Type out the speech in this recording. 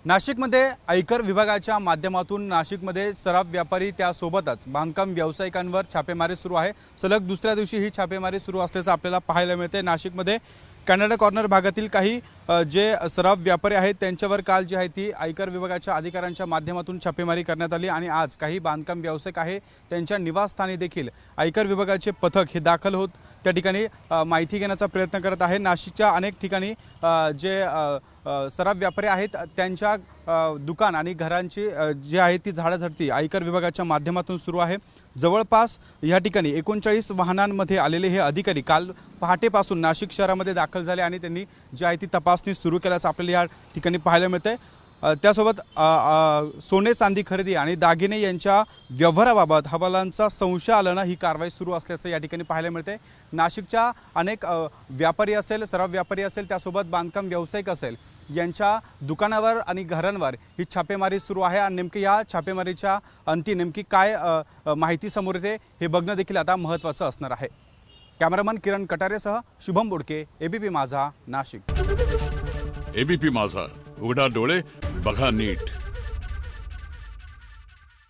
नाशिकमध्ये आयकर विभागाच्या माध्यमातून नाशिकमध्ये सराफ व्यापारी त्यासोबतच बांधकाम व्यावसायिकांवर छापेमारी सुरू आहे। सलग दुसऱ्या दिवशी ही छापेमारी सुरू असल्याचं आपल्याला पाहायला मिळते। नाशिकमध्ये कॅनडा कॉर्नर भागातील काही जे सराफ व्यापारी आहेत त्यांच्यावर काल जी आहे ती आयकर विभागाच्या अधिकाऱ्यांच्या माध्यमातून छापेमारी करण्यात आली आणि आज काही बांधकाम व्यावसायिक आहे त्यांच्या निवासस्थानी देखील आयकर विभागाचे पथक हे दाखल होत त्या ठिकाणी माहिती घेण्याचा प्रयत्न करत आहे। नाशिकच्या अनेक ठिकाणी जे सराफ व्यापारी आहेत त्यांच्या दुकान आणि घरांची जी आहे ती झाडाझडती आयकर विभागाच्या माध्यमातून सुरू आहे। जवळपास या ठिकाणी 39 वाहनांमध्ये आलेले हे अधिकारी काल पहाटेपासून नाशिक शहरामध्ये दाखल झाले आणि त्यांनी जी आहे ती तपासणी सुरू केल्याचं आपल्याला या ठिकाणी पाहायला मिळतंय। त्यासोबत सोने चांदी खरेदी आणि दागिने यांच्या व्यवहाराबाबत हवालांचा संशय आल्यानं ही कारवाई सुरू असल्याचं या ठिकाणी पाहायला मिळते। नाशिकच्या अनेक व्यापारी असेल, सराफ व्यापारी असेल, त्यासोबत बांधकाम व्यावसायिक असेल यांच्या दुकानावर आणि घरांवर ही छापेमारी सुरू आहे आणि नेमकी या छापेमारीच्या अंती नेमकी काय माहिती समोर येते हे बघणं देखील आता महत्त्वाचं असणार आहे। कॅमेरामन किरण कटारेसह शुभम बोडके, एबीपी माझा, नाशिक। एबीपी माझा, उघडा डोळे बघा नीट।